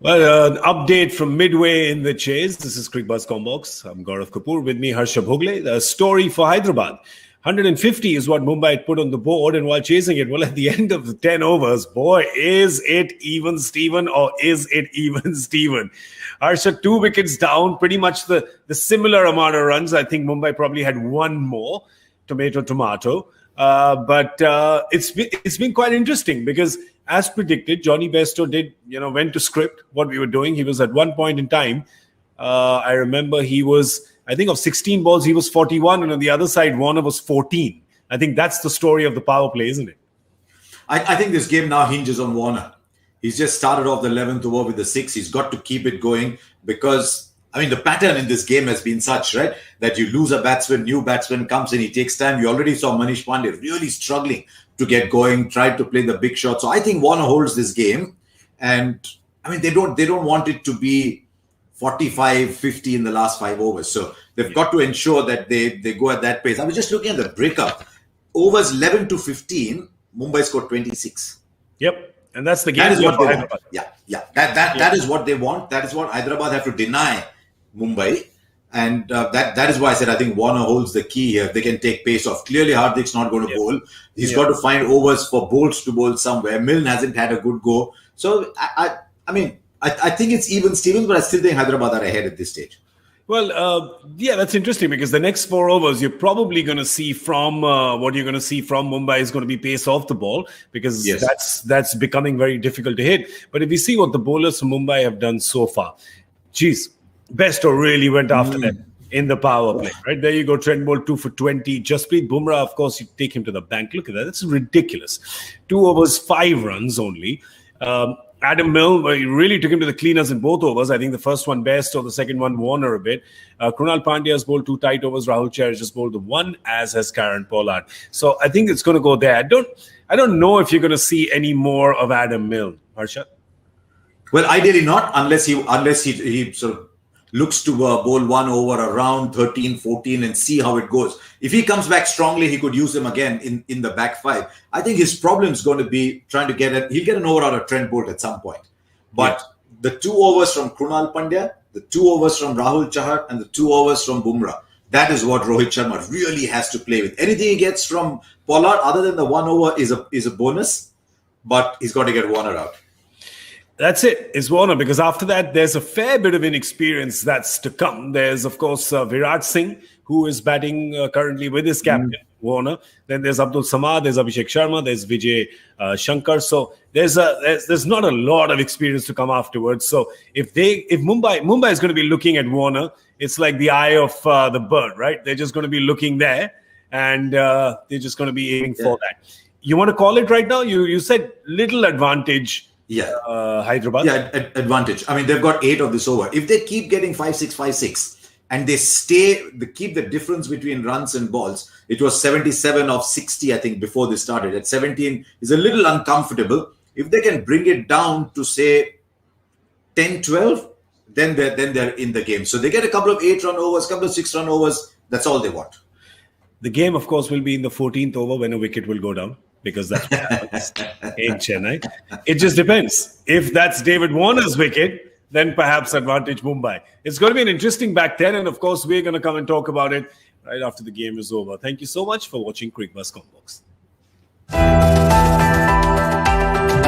Well, an update from midway in the chase. This is Cricbuzz Comm. I'm Gaurav Kapur. With me, Harsha Bhogle. The story for Hyderabad. 150 is what Mumbai had put on the board, and while chasing it, well, at the end of the 10 overs, boy, is it even Steven or is it even Steven? Harsha, 2 wickets down, pretty much the similar amount of runs. I think Mumbai probably had one more, tomato. But it's been quite interesting because, as predicted, Johnny Bairstow went to script what we were doing. He was at one point in time, I remember he was, I think of 16 balls, he was 41, and on the other side, Warner was 14. I think that's the story of the power play, isn't it? I think this game now hinges on Warner. He's just started off the 11th over with the 6. He's got to keep it going because, the pattern in this game has been such, right, that you lose a batsman, new batsman comes in, he takes time. You already saw Manish Pandey really struggling to get going, tried to play the big shot. So I think Warner holds this game. And, they don't want it to be 45, 50 in the last 5 overs. So they've got to ensure that they go at that pace. I was just looking at the breakup. Overs 11 to 15, Mumbai scored 26. Yep. And that's the game. That is what they want. Yeah. That is what they want. That is what Hyderabad have to deny Mumbai. And that is why I said I think Warner holds the key here. They can take pace off. Clearly, Hardik's not going to bowl. He's got to find overs for bowls to bowl somewhere. Milne hasn't had a good go. So, I think it's even Stevens, but I still think Hyderabad are ahead at this stage. Well, that's interesting because the next 4 overs, you're probably going to see from what you're going to see from Mumbai is going to be pace off the ball because that's becoming very difficult to hit. But if you see what the bowlers from Mumbai have done so far, Bairstow really went after them in the power play, right? There you go, Trent Bolt 2 for 20. Jasprit Bumrah, of course, you take him to the bank. Look at that. That's ridiculous. 2 overs, 5 runs only. Adam Milne, he really took him to the cleaners in both overs. I think the first one Bairstow, the second one Warner a bit. Krunal Pandya has bowled 2 tight overs. Rahul Chahar has just bowled the 1, as has Karen Pollard. So I think it's going to go there. I don't know if you're going to see any more of Adam Milne, Harsha. Well, ideally not, unless he sort of looks to bowl 1 over around 13, 14 and see how it goes. If he comes back strongly, he could use him again in the back 5. I think his problem is going to be trying to he'll get an over out of Trent Bolt at some point. But the 2 overs from Krunal Pandya, the 2 overs from Rahul Chahar and the 2 overs from Bumrah, that is what Rohit Sharma really has to play with. Anything he gets from Pollard other than the 1 over is a bonus, but he's got to get Warner out. That's it. It's Warner, because after that, there's a fair bit of inexperience that's to come. There's, of course, Virat Singh, who is batting currently with his captain, Warner. Then there's Abdul Samad, there's Abhishek Sharma, there's Vijay Shankar. So there's not a lot of experience to come afterwards. So if Mumbai is going to be looking at Warner, it's like the eye of the bird, right? They're just going to be looking there, and they're just going to be aiming for that. You want to call it right now? You said little advantage. Hyderabad. Advantage. They've got 8 of this over. If they keep getting 5-6, 5-6, and they keep the difference between runs and balls, it was 77 of 60, I think, before they started. At 17 is a little uncomfortable. If they can bring it down to, say, 10, 12, then they're in the game. So they get a couple of 8-run overs, a couple of 6-run overs. That's all they want. The game, of course, will be in the 14th over when a wicket will go down, because that's what happens in Chennai. It just depends. If that's David Warner's wicket, then perhaps advantage Mumbai. It's going to be an interesting back 10, and of course, we're going to come and talk about it right after the game is over. Thank you so much for watching Cricbuzz Comm.